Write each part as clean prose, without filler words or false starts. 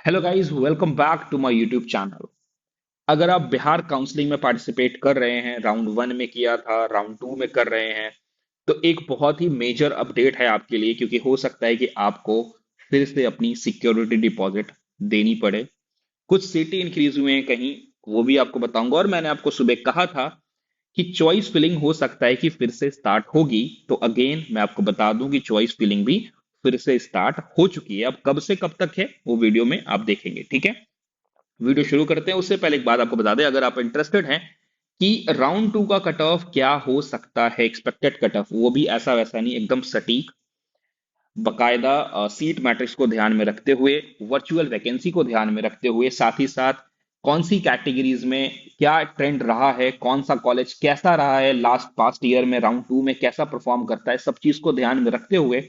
Hello guys, welcome back to my YouTube channel. अगर आप Bihar counselling में पार्टिसिपेट कर रहे हैं, राउंड वन में किया था, राउंड टू में कर रहे हैं, तो एक बहुत ही मेजर अपडेट है आपके लिए, क्योंकि हो सकता है कि आपको फिर से अपनी सिक्योरिटी डिपॉजिट देनी पड़े। कुछ सीटें इंक्रीज हुए हैं कहीं, वो भी आपको बताऊंगा। और मैंने आपको सुबह कहा था कि चॉइस फिलिंग हो सकता है कि फिर से स्टार्ट होगी, तो अगेन मैं आपको बता दूं कि चॉइस फिलिंग भी फिर से स्टार्ट हो चुकी है। अब कब से कब तक है वो वीडियो में आप देखेंगे, ठीक है। वीडियो शुरू करते हैं उससे पहले एक बात आपको बता दें, अगर आप इंटरेस्टेड हैं कि राउंड टू का कट ऑफ क्या हो सकता है, एक्सपेक्टेड कट ऑफ, वो भी ऐसा वैसा नहीं, एकदम सटीक, बकायदा सीट मैट्रिक्स को ध्यान में रखते हुए, वर्चुअल वैकेंसी को ध्यान में रखते हुए, साथ ही साथ कौन सी कैटेगरीज में क्या ट्रेंड रहा है, कौन सा कॉलेज कैसा रहा है लास्ट पास्ट ईयर में, राउंड टू में कैसा परफॉर्म करता है, सब चीज को ध्यान में रखते हुए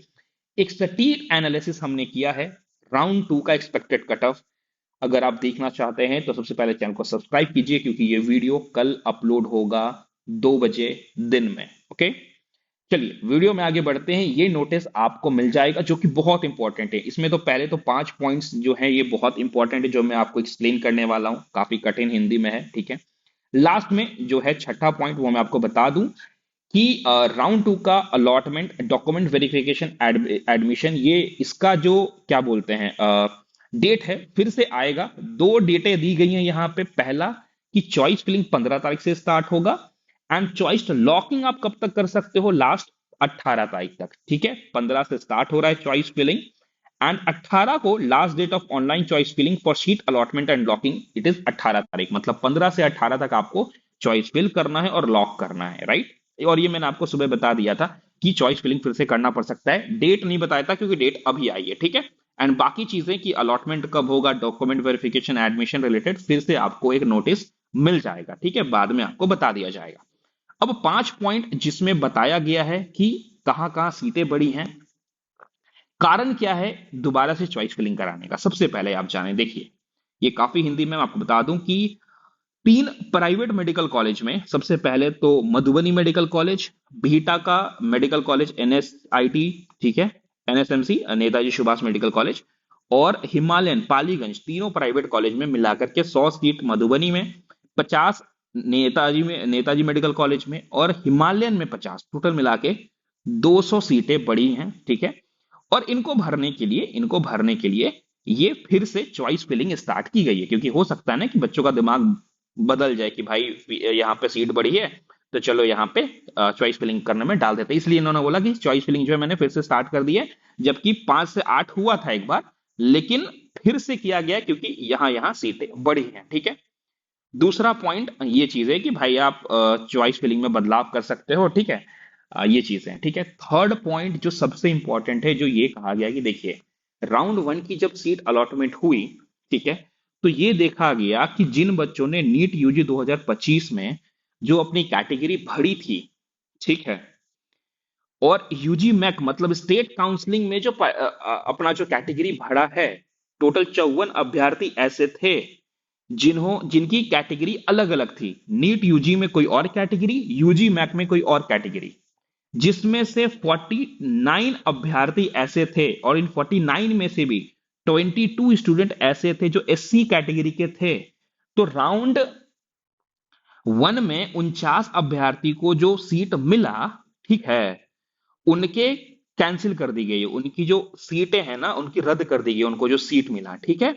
एक सटीक एनालिसिस हमने किया है राउंड टू का एक्सपेक्टेड कट ऑफ। अगर आप देखना चाहते हैं तो सबसे पहले चैनल को सब्सक्राइब कीजिए, क्योंकि ये वीडियो कल अपलोड होगा 2 बजे दिन में। ओके, चलिए वीडियो में आगे बढ़ते हैं। ये नोटिस आपको मिल जाएगा जो कि बहुत इंपॉर्टेंट है। इसमें तो पहले तो 5 पॉइंट्स जो है ये बहुत इंपॉर्टेंट है, जो मैं आपको एक्सप्लेन करने वाला हूं, काफी कठिन हिंदी में है, ठीक है। लास्ट में जो है छठा पॉइंट, वो मैं आपको बता दूं कि राउंड टू का अलॉटमेंट, डॉक्यूमेंट वेरिफिकेशन, एडमिशन, ये इसका जो क्या बोलते हैं डेट है, फिर से आएगा। दो डेटें दी गई हैं यहाँ पे। पहला कि चॉइस फिलिंग 15 तारीख से स्टार्ट होगा, एंड चॉइस लॉकिंग आप कब तक कर सकते हो, लास्ट 18 तारीख तक, ठीक है। 15 से स्टार्ट हो रहा है चॉइस फिलिंग, एंड 18 को last date of online choice filling for seat allotment and locking, it is 18 तारीख। मतलब 15 से 18 तक आपको चॉइस फिल करना है और लॉक करना है, राइट। और ये मैंने आपको सुबह बता दिया था कि चॉइस फिलिंग फिर से करना पड़ सकता है। डेट नहीं बताया था क्योंकि डेट अभी आई है, ठीक है। एंड बाकी चीजें कि अलॉटमेंट कब होगा, डॉक्यूमेंट वेरिफिकेशन, एडमिशन रिलेटेड, फिर से आपको एक नोटिस मिल जाएगा, ठीक है, बाद में आपको बता दिया जाएगा। अब 5 पॉइंट जिसमें बताया गया है कि कहां कहां सीटें बढ़ी हैं, कारण क्या है दोबारा से चॉइस फिलिंग कराने का, सबसे पहले आप जाने। देखिए, ये काफी हिंदी में मैं आपको बता दूं कि 3 प्राइवेट मेडिकल कॉलेज में, सबसे पहले तो मधुबनी मेडिकल कॉलेज, बीटा का मेडिकल कॉलेज एनएसआईटी, ठीक है, एनएसएमसी नेताजी सुभाष मेडिकल कॉलेज, और हिमालयन पालीगंज, तीनों प्राइवेट कॉलेज में मिलाकर के 100 सीट मधुबनी में, 50 नेताजी मेडिकल कॉलेज में, और हिमालयन में 50, टोटल मिला के 200 सीटें बड़ी हैं, ठीक है। और इनको भरने के लिए ये फिर से चॉइस फिलिंग स्टार्ट की गई है, क्योंकि हो सकता है ना कि बच्चों का दिमाग बदल जाए कि भाई यहाँ पे सीट बढ़ी है, तो चलो यहाँ पे चॉइस फिलिंग करने में डाल देते हैं। इसलिए इन्होंने बोला कि चॉइस फिलिंग जो है मैंने फिर से स्टार्ट कर दी है। जबकि 5 से 8 हुआ था एक बार, लेकिन फिर से किया गया क्योंकि यहां यहां सीटें बढ़ी हैं, ठीक है। दूसरा पॉइंट ये चीज है कि भाई आप चॉइस फिलिंग में बदलाव कर सकते हो, ठीक है। ये चीजें, ठीक है। थर्ड पॉइंट जो सबसे इंपॉर्टेंट है, जो ये कहा गया कि देखिए, राउंड वन की जब सीट अलॉटमेंट हुई, ठीक है, तो ये देखा गया कि जिन बच्चों ने नीट यूजी 2025 में जो अपनी कैटेगरी भरी थी, ठीक है, और यूजी मैक मतलब स्टेट काउंसलिंग में जो अपना जो कैटेगरी भरा है, टोटल 54 अभ्यर्थी ऐसे थे जिनकी कैटेगरी अलग अलग थी। नीट यूजी में कोई और कैटेगरी, यूजी मैक में कोई और कैटेगरी, जिसमें से 49 अभ्यर्थी ऐसे थे, और इन 49 में से भी 22 स्टूडेंट ऐसे थे जो एससी कैटेगरी के थे। तो राउंड वन में 49 अभ्यर्थी को जो सीट मिला, ठीक है, उनके कैंसिल कर दी गई, उनकी जो सीटें हैं ना उनकी रद्द कर दी गई, उनको जो सीट मिला, ठीक है।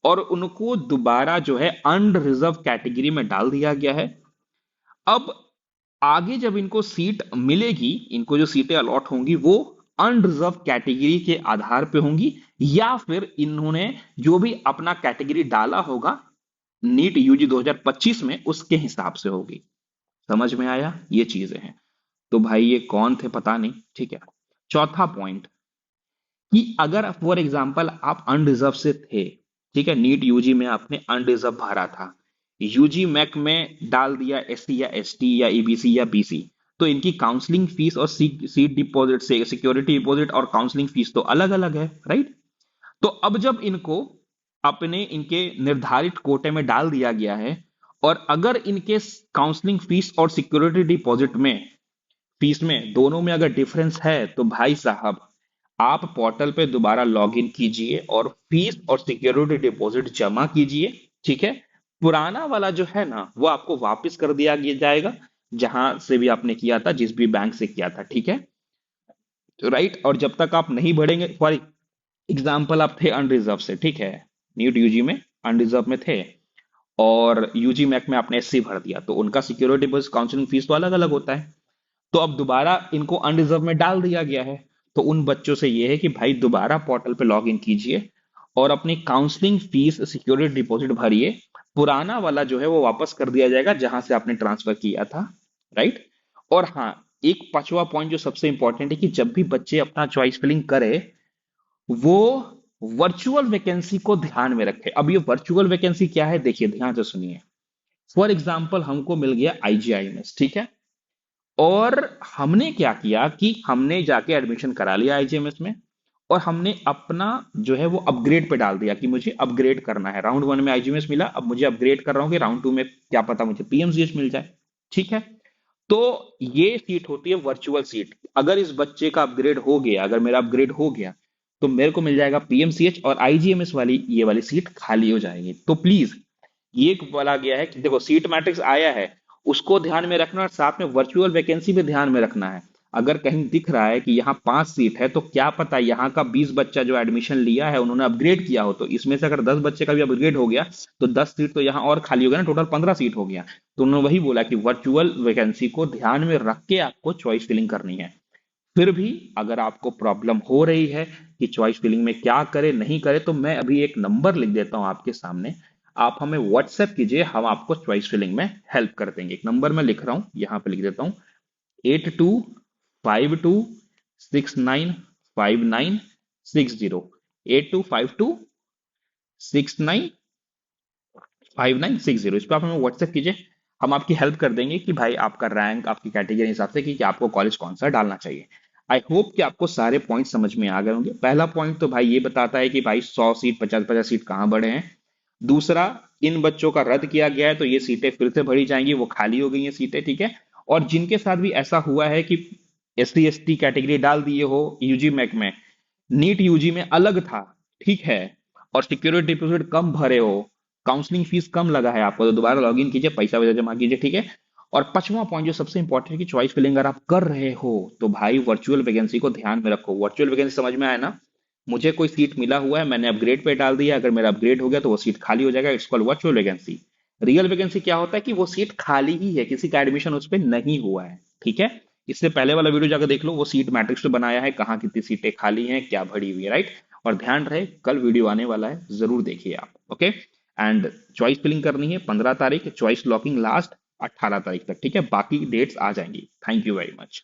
और उनको दोबारा जो है अनरिजर्व कैटेगरी में डाल दिया गया है। अब आगे जब इनको सीट मिलेगी, इनको जो सीटें अलॉट होंगी वो अनरिजर्व कैटेगरी के आधार पे होंगी, या फिर इन्होंने जो भी अपना कैटेगरी डाला होगा नीट यूजी 2025 में उसके हिसाब से होगी। समझ में आया, ये चीजें हैं। तो भाई ये कौन थे पता नहीं, ठीक है। चौथा पॉइंट कि अगर फॉर एग्जाम्पल आप अनरिजर्व से थे, ठीक है, नीट यूजी में आपने अनरिजर्व भरा था, यूजी मैक में डाल दिया एससी या एसटी या ईबीसी या बीसी, तो इनकी काउंसलिंग फीस और सीट डिपॉजिट से सिक्योरिटी डिपॉजिट और काउंसलिंग फीस तो अलग अलग है, राइट। तो अब जब इनको अपने इनके निर्धारित कोटे में डाल दिया गया है, और अगर इनके काउंसलिंग फीस और सिक्योरिटी डिपॉजिट में, फीस में, दोनों में अगर डिफरेंस है, तो भाई साहब आप पोर्टल पे दोबारा लॉग इन कीजिए और फीस और सिक्योरिटी डिपॉजिट जमा कीजिए। ठीक है। पुराना वाला जो है ना वो आपको वापस कर दिया जाएगा, जहां से भी आपने किया था, जिस भी बैंक से किया था। ठीक है। राइट। और जब तक आप नहीं बढ़ेंगे, फॉर एग्जाम्पल आप थे अनरिजर्व से, ठीक है, नीट यूजी में अनरिजर्व में थे, और यूजी मैक में आपने एससी भर दिया, तो उनका सिक्योरिटी डिपॉजिट काउंसलिंग फीस तो अलग अलग होता है। तो अब दोबारा इनको अनरिजर्व में डाल दिया गया है। तो उन बच्चों से ये है कि भाई दोबारा पोर्टल पे लॉग इन कीजिए और अपनी काउंसलिंग फीस सिक्योरिटी डिपॉजिट भरिए। पुराना वाला जो है वो वापस कर दिया जाएगा जहां से आपने ट्रांसफर किया था। राइट। और हाँ, एक पांचवा पॉइंट जो सबसे इंपॉर्टेंट है कि जब भी बच्चे अपना चॉइस फिलिंग करे, वो वर्चुअल वैकेंसी को ध्यान में रखे। अब ये वर्चुअल वैकेंसी क्या है, देखिए ध्यान से सुनिए। फॉर एग्जाम्पल हमको मिल गया आईजीआईएमएस, ठीक है, और हमने क्या किया कि हमने जाके एडमिशन करा लिया आईजीएमएस में, और हमने अपना जो है वो अपग्रेड पे डाल दिया कि मुझे अपग्रेड करना है। राउंड वन में आईजीएमएस मिला, अब मुझे अपग्रेड कर रहा हूँ कि राउंड टू में क्या पता मुझे पीएमसीएच मिल जाए। ठीक है। तो ये सीट होती है वर्चुअल सीट। अगर इस बच्चे का अपग्रेड हो गया, अगर मेरा अपग्रेड हो गया, तो मेरे को मिल जाएगा पीएमसीएच, और आईजीएमएस वाली ये वाली सीट खाली हो जाएगी। तो प्लीज, ये बोला गया है कि देखो सीट मैट्रिक्स आया है, उसको ध्यान में रखना, और साथ में वर्चुअल वैकेंसी भी ध्यान में रखना है। अगर कहीं दिख रहा है कि यहाँ 5 सीट है, तो क्या पता यहाँ का 20 बच्चा जो एडमिशन लिया है उन्होंने अपग्रेड किया हो, तो इसमें से अगर 10 बच्चे का भी अपग्रेड हो गया, तो 10 सीट तो यहाँ और खाली हो गया ना, टोटल 15 सीट हो गया। तो उन्होंने वही बोला कि वर्चुअल वैकेंसी को ध्यान में रख के आपको चॉइस फिलिंग करनी है। फिर भी अगर आपको प्रॉब्लम हो रही है कि चॉइस फिलिंग में क्या करे नहीं करे, तो मैं अभी एक नंबर लिख देता हूं आपके सामने। आप हमें व्हाट्सएप कीजिए, हम आपको चॉइस फिलिंग में हेल्प कर देंगे। एक नंबर मैं लिख रहा हूं, यहां पे लिख देता हूं: 8252695960। 8252695960, इस पर आप हमें व्हाट्सएप कीजिए। हम आपकी हेल्प कर देंगे कि भाई आपका रैंक आपकी कैटेगरी के हिसाब से कि आपको कॉलेज कौन सा डालना चाहिए। आई होप कि आपको सारे पॉइंट समझ में आ गए होंगे। पहला पॉइंट तो भाई ये बताता है कि भाई 100 सीट 50-50 सीट कहाँ बढ़े हैं। दूसरा, इन बच्चों का रद्द किया गया है, तो ये सीटें फिर से भरी जाएंगी, वो खाली हो गई हैं सीटें। ठीक है। और जिनके साथ भी ऐसा हुआ है कि एससी एसटी कैटेगरी डाल दिए हो यूजी मैक में, नीट यूजी में अलग था, ठीक है, और सिक्योरिटी डिपॉजिट कम भरे हो, काउंसलिंग फीस कम लगा है आपको, तो दोबारा लॉग इन कीजिए, पैसा वैसा जमा कीजिए। ठीक है। और पांचवा पॉइंट जो सबसे इंपॉर्टेंट है कि चॉइस फिलिंग अगर आप कर रहे हो, तो भाई वर्चुअल वैकेंसी को ध्यान में रखो। वर्चुअल वैकेंसी समझ में आया ना? मुझे कोई सीट मिला हुआ है, मैंने अपग्रेड पे डाल दिया, अगर मेरा अपग्रेड हो गया तो वो सीट खाली हो जाएगा, it's called virtual vacancy. Real vacancy क्या होता है कि वो सीट खाली ही है, किसी का एडमिशन उस पर नहीं हुआ है। ठीक है। इससे पहले वाला वीडियो जाकर देख लो, वो सीट मैट्रिक्स पे बनाया है, कहाँ कितनी सीटें खाली हैं, क्या भरी हुई है। राइट। और ध्यान रहे, कल वीडियो आने वाला है, जरूर देखिए आप। ओके। एंड चॉइस फिलिंग करनी है 15 तारीख, चॉइस लॉकिंग लास्ट 18 तारीख तक। ठीक है। बाकी डेट्स आ जाएंगी। Thank you very much.